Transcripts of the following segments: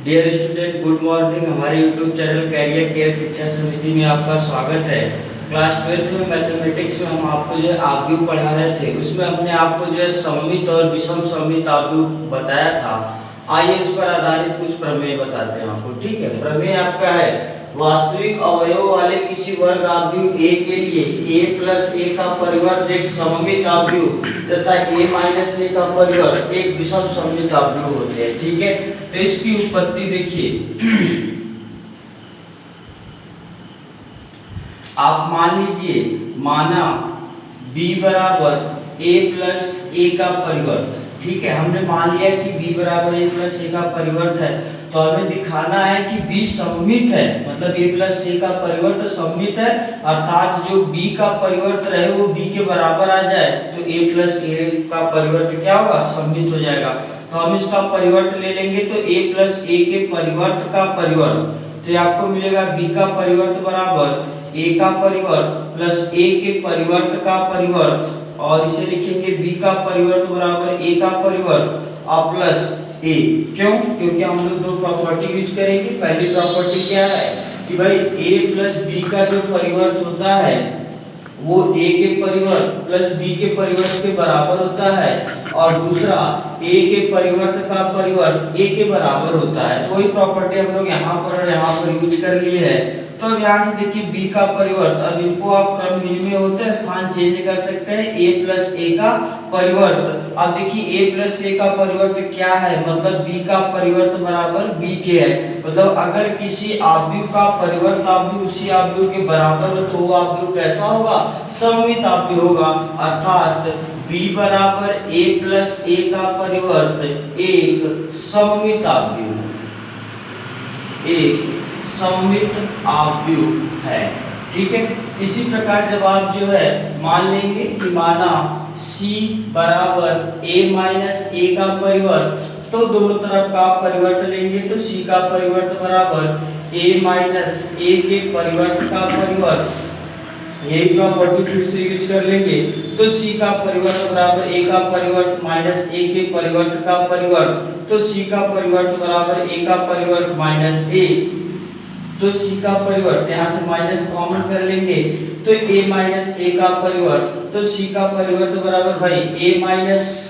Dear student, good morning. हमारे YouTube channel career care Shiksha Samiti में आपका स्वागत है। क्लास 12th में मैथमेटिक्स में हम आपको जो है आव्यूह पढ़ा रहे थे, उसमें हमने आपको जो है सममित और विषम सममित आव्यूह बताया था। आइए इस पर आधारित कुछ प्रमेय बताते हैं आपको। ठीक है, प्रमेय आपका है वास्तविक अवयव वाले किसी वर्ग आव्यूह ए के लिए a प्लस ए का परिवर्त एक सममित आव्यूह तथा a माइनस ए का परिवर्त एक विषम सममित आव्यूह होते हैं। ठीक है, तो इसकी उत्पत्ति देखिए। आप मान लीजिए, माना b बराबर a प्लस ए का परिवर्त। ठीक है, हमने मान लिया कि b बराबर a प्लस ए का परिवर्त है, तो हमें दिखाना है कि b सममित है, मतलब a प्लस ए का परिवर्त सममित है, अर्थात जो b का परिवर्त रहे वो b के बराबर आ जाए, तो a प्लस ए का परिवर्त क्या होगा, सममित हो जाएगा। तो हम इसका परिवर्त ले लेंगे, तो a प्लस ए के परिवर्त का परिवर्त, तो आपको मिलेगा b का परिवर्त बराबर a का परिवर्त प्लस a के परिवर्त का परिवर्त, और इसे लिखेंगे b का परिवर्त बराबर a का परिवर्त और प्लस a। क्यों? क्योंकि हम लोग दो प्रॉपर्टी यूज करेंगे। पहली प्रॉपर्टी क्या है कि भाई a प्लस b का जो परिवर्त होता है वो a के परिवर्त प्लस b के परिवर्त के बराबर होता है, और दूसरा a के परिवर्त का परिवर्त a के बराबर होता है। वही प्रॉपर्टी हम लोग यहाँ पर यूज कर लिए है। तो अब यहाँ से देखिए b का परिवर्त, अब इनको आप क्रम विनिमय होते हैं, स्थान चेंज कर सकते हैं। a प्लस ए का परिवर्त, अब देखिए a प्लस ए का परिवर्त क्या है, मतलब b का परिवर्त बराबर b के है। मतलब अगर किसी आव्यूह का परिवर्त आव्यूह उसी आव्यूह के बराबर हो तो वो आव्यूह कैसा होगा, सममित आव्यूह होगा। अर्थात b बराबर a प्लस ए का परिवर्त एक सममित आव्यूह, एक सममित आव्यूह है। ठीक है, इसी प्रकार जब आप जो है मान लेंगे कि माना c बराबर a माइनस ए का परिवर्त, तो दोनों तरफ का परिवर्त लेंगे, तो c का परिवर्त बराबर a माइनस ए के परिवर्त का परिवर्त, यही प्रॉपर्टी फिर से यूज कर लेंगे, तो c का परिवर्त बराबर a का परिवर्त माइनस ए के परिवर्त का परिवर्त, तो c का परिवर्त बराबर a का परिवर्त माइनस a, तो c का परिवर्त यहाँ से माइनस कॉमन कर लेंगे, तो a माइनस ए का परिवर्त, तो c का परिवर्त बराबर भाई a माइनस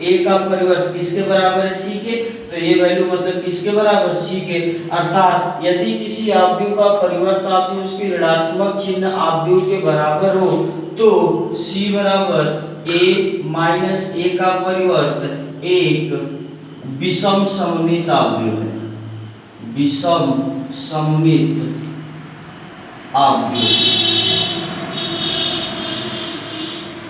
ए का परिवर्त किसके बराबर है, c के, तो ये वैल्यू मतलब किसके बराबर, c के। अर्थात यदि किसी आव्यूह का परिवर्त आव्यूह उसके ऋणात्मक चिन्ह आव्यूह के बराबर हो तो c बराबर a माइनस ए का परिवर्त एक विषम सममित आव्यूह है, विषम सममित आव्यूह।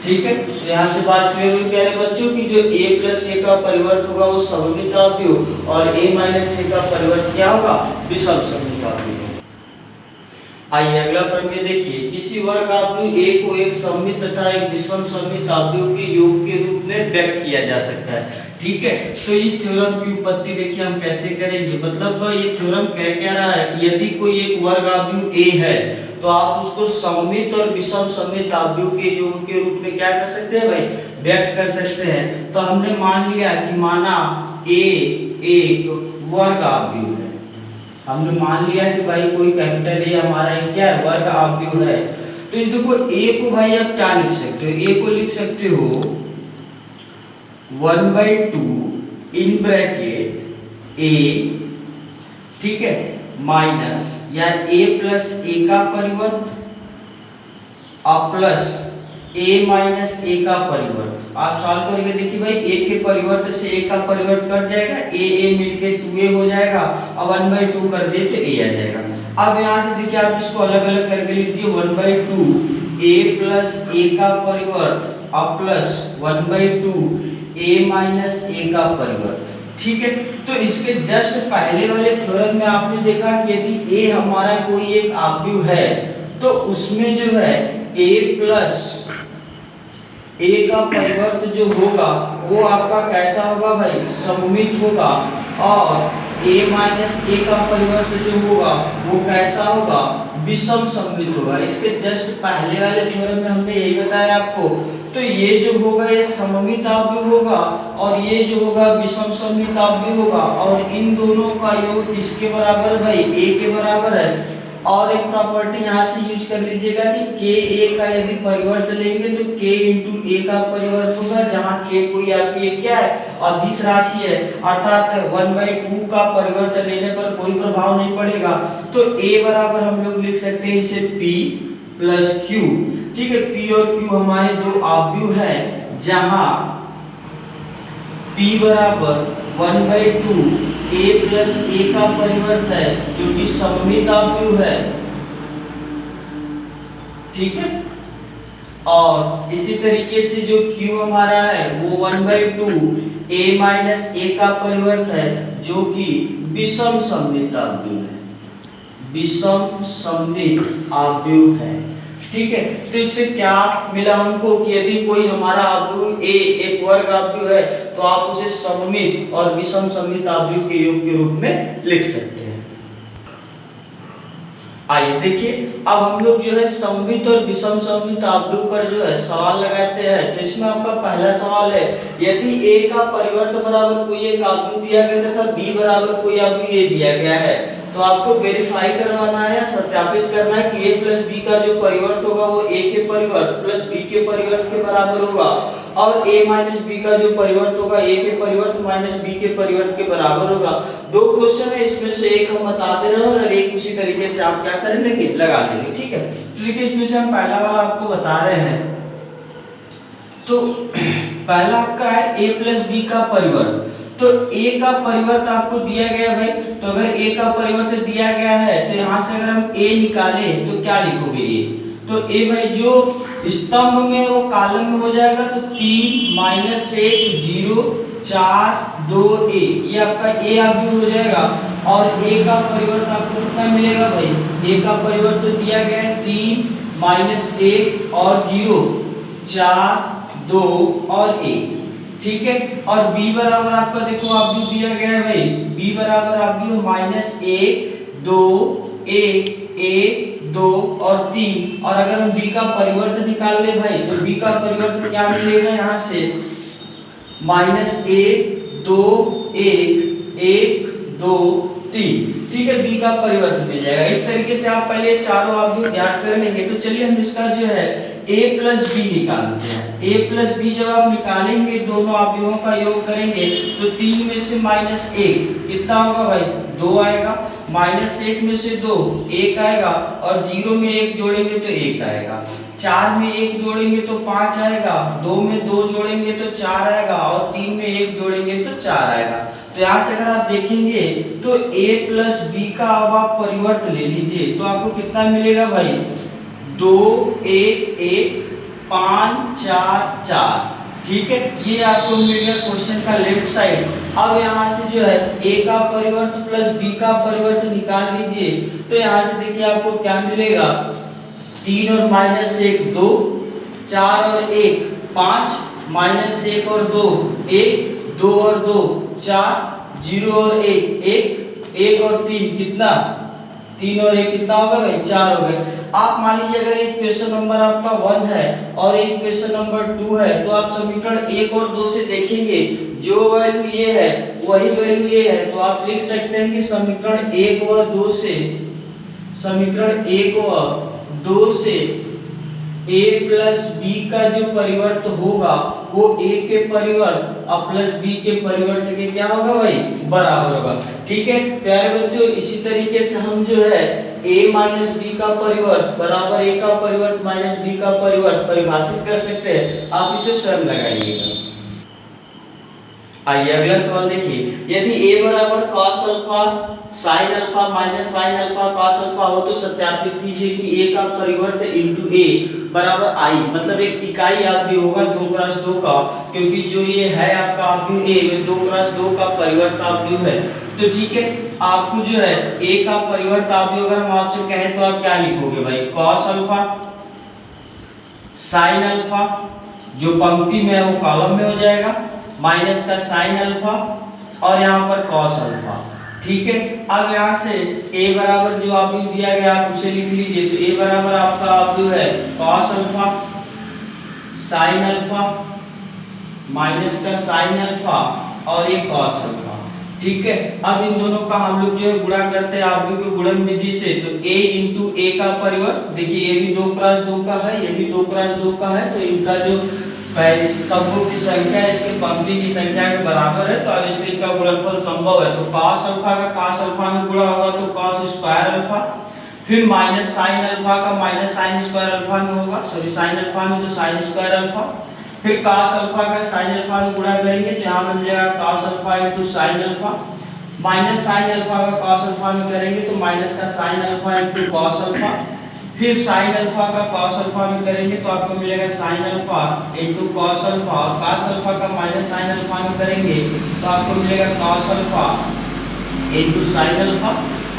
ठीक है, तो यहाँ से बात क्लियर हुई प्यारे बच्चों की जो a प्लस ए का परिवर्त होगा वो सममित आव्यूह, और a माइनस ए का परिवर्त क्या होगा, विषम सममित आव्यूह। आइए अगला प्रमेय देखिए। किसी वर्ग आव्यूह a को एक सममित तथा एक विषम सममित आव्यूह के योग के रूप में व्यक्त किया जा सकता है। ठीक है, तो इस थ्योरम की उत्पत्ति देखिए हम कैसे करेंगे। मतलब ये थ्योरम कह रहा है कि यदि कोई एक वर्ग आव्यूह a है तो आप उसको सममित और विषम सममित आव्यूह के योग के रूप में क्या कर सकते हैं भाई, व्यक्त कर सकते हैं। तो हमने मान लिया कि माना a एक वर्ग आव्यूह है, हमने मान लिया कि भाई कोई कैपिटल A हमारा क्या है, वर्ग आव्यूह है। तो इस देखो a को भाई आप क्या लिख सकते हो, a को लिख सकते हो 1/2 इन ब्रैकेट a, ठीक है, माइनस या a प्लस ए का परिवर्त और प्लस a माइनस ए का परिवर्त। आप सॉल्व करके देखिए भाई a के परिवर्त से a का परिवर्त कट जाएगा, a मिलके 2a हो जाएगा, अब 1/2 कर दे तो a आ जाएगा। अब यहाँ से देखिए आप इसको अलग अलग करके लीजिए, 1/2 a प्लस ए का परिवर्त और प्लस 1/2 a माइनस ए का परिवर्त। ठीक है, तो इसके जस्ट पहले वाले थ्योरम में आपने देखा कि यदि a हमारा कोई एक आव्यूह है तो उसमें जो है a प्लस ए का परिवर्त जो होगा वो आपका कैसा होगा भाई, सममित होगा। और a माइनस a का परिवर्त जो होगा वो कैसा होगा, विषम सममित होगा। इसके जस्ट पहले वाले थ्योरम में हमने यही बताया आपको। तो ये जो होगा ये सममित अवयव होगा और ये जो होगा विषम सममित अवयव होगा, और इन दोनों का योग किसके बराबर भाई, a के बराबर है। और एक प्रॉपर्टी यहाँ से यूज कर लीजिएगा कि के ए का यदि परिवर्त लेंगे तो के इंटू ए का परिवर्त होगा, जहाँ के कोई आपकी क्या है, अदिश राशि है, अर्थात 1/2 का परिवर्त लेने पर कोई प्रभाव नहीं पड़ेगा। तो ए बराबर हम लोग लिख सकते हैं इसे p प्लस क्यू। ठीक है, p और q हमारे दो अवयव हैं, जहाँ p बराबर 1/2 a प्लस a का परिवर्त है जो कि सममित अवयव है। ठीक है, और इसी तरीके से जो q हमारा है वो 1/2 a माइनस a का परिवर्त है जो कि विषम सममित अवयव है, विषम सममित अवयव है। ठीक है, तो इससे क्या मिला हमको कि यदि कोई हमारा अवयव a एक वर्ग अवयव है तो आप उसे सममित और विषम सममित अवयव के योग के रूप में लिख सकते हैं। आइए देखिए, अब हम लोग जो है सममित और विषम सममित अवयव पर जो है सवाल लगाते हैं। तो इसमें आपका पहला सवाल है, यदि a का परिवर्त बराबर कोई एक अवयव दिया गया तथा b बराबर कोई अवयव a दिया गया है, तो आपको वेरीफाई करवाना है या सत्यापित करना है कि a प्लस b का जो परिवर्त होगा वो a के परिवर्त प्लस b के परिवर्त के बराबर होगा, और a माइनस b का जो परिवर्त होगा a के परिवर्त माइनस b के परिवर्त के बराबर होगा। दो क्वेश्चन है, इसमें से एक हम बता दे रहे हैं और एक उसी तरीके से आप क्या करेंगे, लगा देंगे। ठीक है, तो देखिए इसमें से हम पहला वाला आपको बता रहे हैं। तो पहला आपका है a प्लस b का परिवर्त। तो a का परिवर्त आपको दिया गया है भाई, तो अगर a का परिवर्त दिया गया है तो यहाँ से अगर हम a निकालें तो क्या लिखोगे a, तो a भाई जो स्तंभ में वो कॉलम में हो जाएगा, तो 3 माइनस 1 0 4 2 a, ये आपका a अवयव हो जाएगा। और a का परिवर्त आपको कितना मिलेगा भाई, a का परिवर्त तो दिया गया है 3 माइनस 1 और 0 4 2 और 1। ठीक है, और b बराबर आपका देखो अवयव दिया गया है भाई, b बराबर अवयव माइनस 1 2 1 1 2 और 3। और अगर हम b का परिवर्त निकाल ले भाई तो b का परिवर्त क्या मिलेगा, यहाँ से माइनस 1 2 1 1 2 3। ठीक है, b का परिवर्त मिल जाएगा। इस तरीके से आप पहले चारों अवयव ज्ञात कर लेंगे। तो चलिए हम इसका जो है a प्लस b निकालते हैं। a प्लस b जब आप निकालेंगे, दोनों अवयवों का योग करेंगे तो 3 में से माइनस 1 कितना होगा भाई, 2 आएगा, माइनस 1 में से 2 1 आएगा, और 0 में 1 जोड़ेंगे तो 1 आएगा, 4 में 1 जोड़ेंगे तो 5 आएगा, 2 में 2 जोड़ेंगे तो 4 आएगा, और 3 में 1 जोड़ेंगे तो 4 आएगा। तो यहाँ से अगर आप देखेंगे तो a प्लस b का अब आप परिवर्त ले लीजिए तो आपको कितना मिलेगा भाई, 2 1 1 5 4 4। ठीक है, ये आपको मिल गया क्वेश्चन का लेफ्ट साइड। अब यहाँ से जो है a का परिवर्त प्लस b का परिवर्त निकाल लीजिए। तो यहाँ से देखिए आपको क्या मिलेगा, 3 और माइनस 1 2, 4 और 1 5, माइनस 1 और 2 1, 2 और 2 4, 0 और 1 1, 1 और 3 कितना, 3 और 1 कितना होगा भाई, 4 हो गए। आप मान लीजिए अगर एक क्वेश्चन नंबर आपका 1 है और एक क्वेश्चन नंबर 2 है, तो आप समीकरण 1 और 2 से देखेंगे जो वैल्यू ये है वही वैल्यू ये है, तो आप लिख सकते हैं कि समीकरण 1 व 2 से, समीकरण 1 व 2 से a प्लस b का जो परिवर्त होगा वो a के परिवर्त और प्लस b के परिवर्त के क्या होगा भाई, बराबर होगा। ठीक है प्यारे बच्चों, इसी तरीके से हम जो है a माइनस b का परिवर्त बराबर a का परिवर्त माइनस b का परिवर्त परिभाषित कर सकते हैं। आप इसे स्वयं लगाइएगा। आइए अगला सवाल देखिए, यदि a बराबर cos alpha sin alpha minus sin alpha cos alpha हो तो सत्यापित कीजिए कि a का परिवर्त इनटू a बराबर i, मतलब एक इकाई अवयव होगा 2x2 का, क्योंकि जो ये है आपका अवयव a में 2x2 का परिवर्त अवयव है। तो ठीक है, आपको जो है a का परिवर्त अवयव अगर हम आपसे कहें तो आप क्या लिखोगे भाई, cos अल्फा sin अल्फा, जो पंक्ति में है वो कॉलम में हो जाएगा, माइनस का sin अल्फा और यहाँ पर cos अल्फा। ठीक है, अब यहाँ से a बराबर जो आपको दिया गया आप उसे लिख लीजिए। तो a बराबर आपका आप जो है cos alpha sin alpha minus का sin अल्फा और ये cos अल्फा। ठीक है, अब इन दोनों का हम लोग जो है गुणा करते हैं आप लोग के गुणन विधि से। तो a into a का परिवर्त, देखिए ये भी 2 क्रॉस 2 का है, ये भी 2 क्रॉस 2 का है, तो इनका जो स्तंभों की संख्या इसके पंक्ति की संख्या के बराबर है, तो अब इससे इनका गुणनफल संभव है। तो cos अल्फा का cos अल्फा में गुणा होगा तो cos स्क्वायर अल्फा, फिर माइनस sin अल्फा का माइनस sin स्क्वायर अल्फा में होगा, सॉरी sin अल्फा में तो sin स्क्वायर अल्फा, फिर cos अल्फा का sin अल्फा में गुणा करेंगे तो यहाँ मिल जाएगा cos alpha into sin alpha, minus sin alpha का cos अल्फा में करेंगे तो माइनस का sin alpha into cos alpha, फिर sin अल्फा का cos अल्फा में करेंगे तो आपको मिलेगा sin alpha into cos alpha, और cos अल्फा का माइनस sin अल्फा में करेंगे तो आपको मिलेगा cos alpha into sin alpha,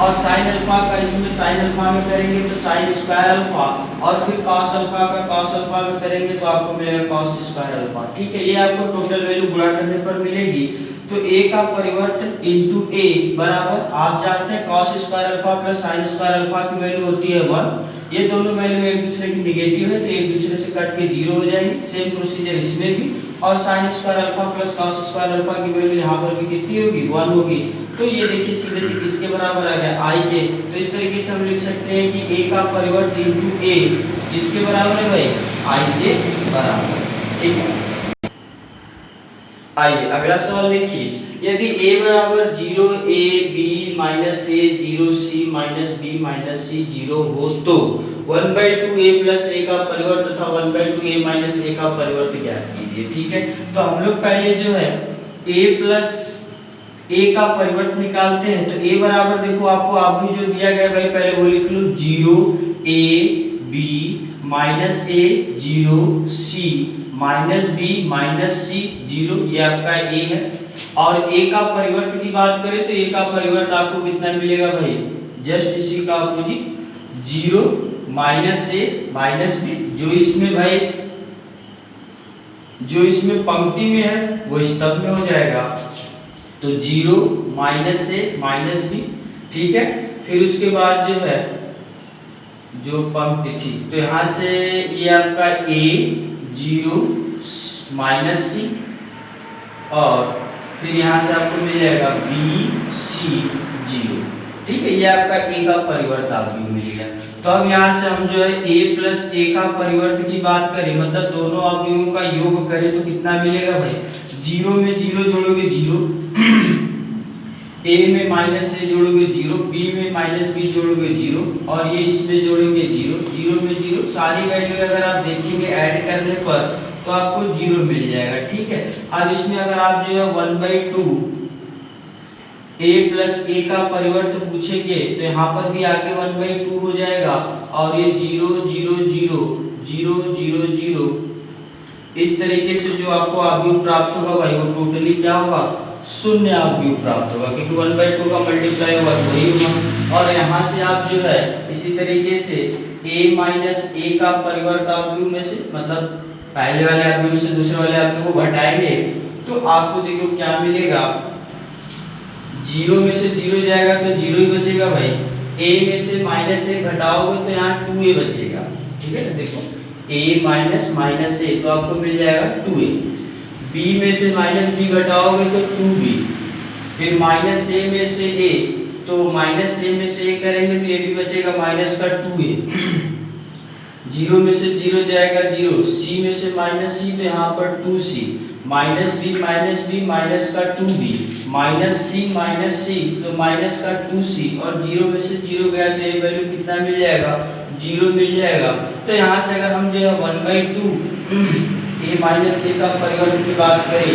और sin अल्फा का इसमें sin अल्फा में करेंगे तो sin स्क्वायर अल्फा, और फिर cos अल्फा का cos अल्फा में करेंगे तो आपको मिलेगा cos स्क्वायर अल्फा। ठीक है, ये आपको टोटल वैल्यू गुणा करने पर मिलेगी। तो a का परिवर्त इनटू a बराबर आप जानते हैं cos square alpha plus sin square alpha की वैल्यू होती है 1। ये दोनों वैल्यू एक दूसरे की नेगेटिव है तो एक दूसरे से कट के 0 हो जाएगी। सेम प्रोसीजर इसमें भी, और sin square alpha plus cos square alpha की वैल्यू यहाँ पर भी कितनी होगी 1 होगी। तो ये देखिए सीधे से किसके बराबर आ गया i के। तो इस तरीके से हम लिख सकते हैं कि a का परिवर्त इनटू a किसके बराबर है भाई, i के बराबर। ठीक है, आइए अगला सवाल देखिए, यदि a बराबर 0 a b minus a 0 c minus b minus c 0 हो तो 1/2 a प्लस a का परिवर्त तथा 1/2 a माइनस a का परिवर्त ज्ञात कीजिए। ठीक है, तो हम लोग पहले जो है a प्लस a का परिवर्त निकालते हैं। तो a बराबर देखो आपको आप भी जो दिया गया भाई पहले वो लिख लो 0 a b minus a 0 c minus b minus c 0, ये आपका a है। और a का परिवर्त की बात करें तो a का परिवर्त आपको कितना मिलेगा भाई, जस्ट इसी का opposite 0 minus a minus b, जो इसमें पंक्ति में है वो स्तंभ में हो जाएगा। तो 0 माइनस a माइनस b। ठीक है, फिर उसके बाद जो है जो पंक्ति थी तो यहाँ से ये आपका a 0 माइनस सी, और फिर यहाँ से आपको मिल जाएगा b c 0। ठीक है, ये आपका a का परिवर्त आपको मिल गया। तो अब यहाँ से हम जो है a प्लस a का परिवर्त की बात करें, मतलब दोनों अवयवों का योग करें तो कितना मिलेगा भाई, 0 में 0 जोड़ोगे 0, a में माइनस a जोड़ोगे 0, b में माइनस b जोड़ोगे 0, और ये इसमें जोड़ेंगे 0, 0 में 0, सारी वैल्यू अगर आप देखेंगे ऐड करने पर तो आपको 0 मिल जाएगा। ठीक है, अब इसमें अगर आप जो है 1/2 a प्लस a का परिवर्त पूछेंगे तो यहाँ पर भी आगे 1/2 हो जाएगा, और ये 0 0 0 0 0 0 इस तरीके से जो आपको अवयव प्राप्त होगा भाई वो टोटली क्या होगा, शून्य अवयव प्राप्त होगा, क्योंकि 1/2 का मल्टीप्लाई होगा वही होगा। और यहाँ से आप जो है इसी तरीके से a माइनस a का परिवर्त अवयव में से, मतलब पहले वाले अवयव में से दूसरे वाले अवयव को घटाएंगे तो आपको देखो क्या मिलेगा, 0 में से 0 जाएगा तो 0 ही बचेगा भाई, a में से माइनस a घटाओगे तो यहाँ 2a बचेगा। ठीक है ना, देखो a माइनस माइनस a तो आपको मिल जाएगा 2a, b में से माइनस b घटाओगे तो 2b, फिर माइनस a में से a तो माइनस a में से a करेंगे तो ये भी बचेगा माइनस का 2a, 0 में से 0 जाएगा 0, c में से माइनस c तो यहाँ पर 2c, माइनस b माइनस का 2b, माइनस c तो माइनस का 2c, और 0 में से 0 गया तो ये वैल्यू कितना मिल जाएगा, 0 मिल जाएगा। तो यहाँ से अगर हम जो है 1/2 a माइनस a का परिवर्त की बात करें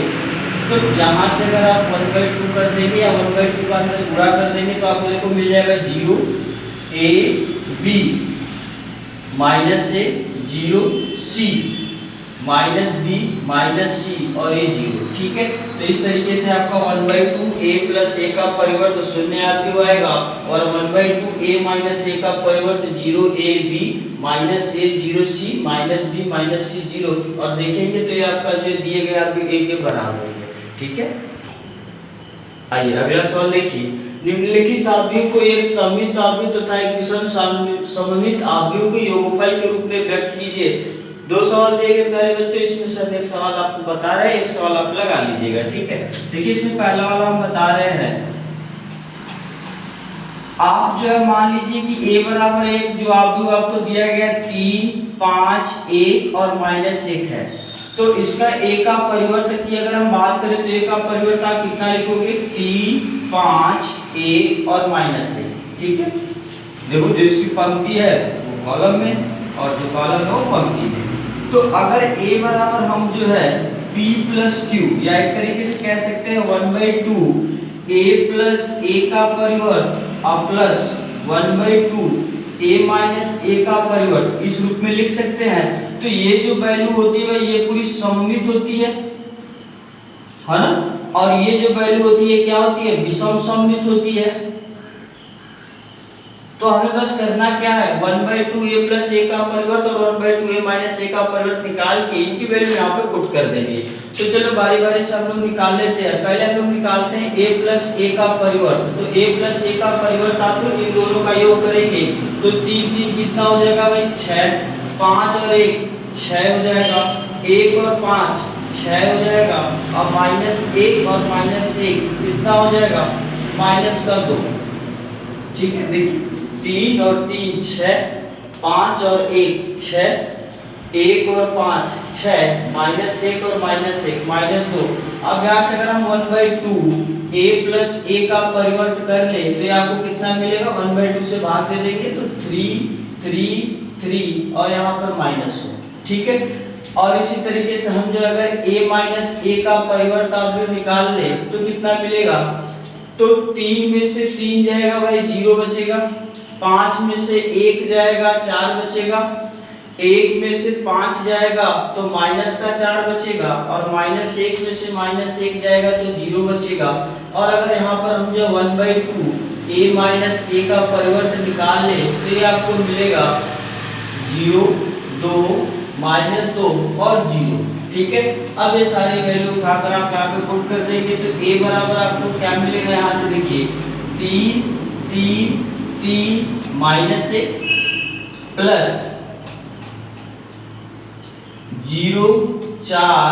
तो यहाँ से अगर आप 1/2 कर देंगे या 1/2 का अंदर गुणा कर देंगे तो आपको देखो मिल जाएगा 0 a b minus a 0 c minus b minus c और ये 0। ठीक है, तो इस तरीके से आपका 1/2 a प्लस a का परिवर्त शून्य आपको आएगा, और 1/2 a माइनस a का परिवर्त 0 a b minus a 0 c minus b minus c 0, और देखेंगे तो ये आपका जो दिए गए आपके a के बराबर है। ठीक है, आइए अगला सवाल देखिए, निम्नलिखित आव्यूह को एक सममित आव्यूह तथा एक विषम सममित आव्यूह के योगफल के रूप में व्यक्त कीजिए। दो सवाल दिए गए प्यारे बच्चों, इसमें से एक सवाल आपको बता रहे हैं, एक सवाल आप लगा लीजिएगा, ठीक है। देखिए इसमें पहला वाला हम बता रहे हैं, आप जो है मान लीजिए कि a बराबर 1 जो आव्यूह आपको दिया गया 3, 5, 1 और -1 है, तो इसका a का परिवर्त की अगर हम बात करें तो a का परिवर्त आप कितना लिखोगे, 3, 5, 1 और -1, ठीक है। देखो जो इसकी पंक्ति है वो कॉलम में और जो कॉलम है वो पंक्ति में। तो अगर a बराबर हम जो है p प्लस q या एक तरीके से कह सकते हैं 1/2 a प्लस a का परिवर्त प्लस 1/2 a माइनस a का परिवर्त इस रूप में लिख सकते हैं। तो ये जो वैल्यू होती है ये पूरी सममित होती है ना, और ये जो वैल्यू होती है क्या होती है, विषम सममित होती है। तो हमें बस करना क्या है, 1/2 a प्लस a का परिवर्त और 1/2 a माइनस a का परिवर्त निकाल के इनकी वैल्यू यहाँ पे पुट कर देंगे। तो चलो बारी बारी से हम लोग निकाल लेते हैं। पहले हम लोग निकालते हैं a प्लस a का परिवर्त। तो a प्लस a का परिवर्त आप लोग इन दोनों का योग करेंगे तो 3 3 कितना हो जाएगा भाई 6, 5 और 1 6 हो जाएगा, 1 और 5 6 हो जाएगा, और -1 और -1 कितना हो जाएगा, -2, ठीक है। देखिए 3 और 3 6, 5 और 1 6, 1 और 5 6, -1 और -1 -2। अब यहाँ से अगर हम 1/2 a प्लस a का परिवर्त कर ले तो आपको कितना मिलेगा, 1/2 से भाग दे देंगे तो 3 3 3 और यहाँ पर -1, ठीक है। और इसी तरीके से हम जो अगर a माइनस a का परिवर्त आप जो निकाल ले तो कितना मिलेगा, तो 3 में से 3 जाएगा भाई 0 बचेगा, 5 में से 1 जाएगा 4 बचेगा, 1 में से 5 जाएगा तो माइनस का 4 बचेगा, और -1 में से -1 जाएगा तो 0 बचेगा। और अगर यहाँ पर हम जो 1/2 a माइनस a का परिवर्त निकाल ले तो ये आपको मिलेगा 0 2 -2 और 0, ठीक है। अब ये सारी वैल्यू उठाकर आप यहाँ पे पुट कर देंगे तो a बराबर आपको क्या मिलेगा, यहाँ से देखिए 3 3 3 -1 प्लस 0 4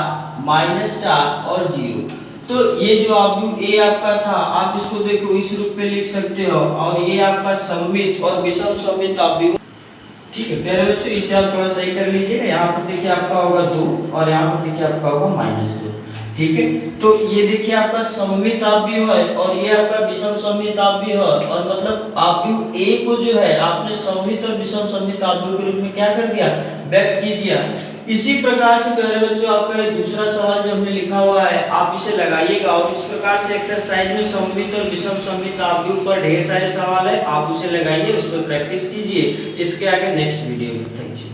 -4 और 0। तो ये जो आव्यूह a आपका था आप इसको देखो इस रूप में लिख सकते हो, और ये आपका सममित और विषम सममित आव्यूह, ठीक है प्यारे बच्चों। इसे आप थोड़ा सही कर लीजिएगा। यहाँ पर देखिए आपका होगा 2 और यहाँ पर देखिए आपका होगा -2, ठीक है। तो ये देखिए आपका सममित आव्यूह है और ये आपका विषम सममित आव्यूह है, और मतलब आव्यूह a को जो है आपने सममित और विषम सममित आव्यूह के रूप में क्या कर दिया, व्यक्त कीजिए। इसी प्रकार से प्यारे बच्चों आपका दूसरा सवाल जो हमने लिखा हुआ है आप इसे लगाइएगा, और इस प्रकार से एक्सरसाइज में सममित और विषम सममित आव्यूह पर ढेर सारे सवाल है, आप उसे लगाइए, उस पर प्रैक्टिस कीजिए। इसके आगे नेक्स्ट वीडियो में। Thank you.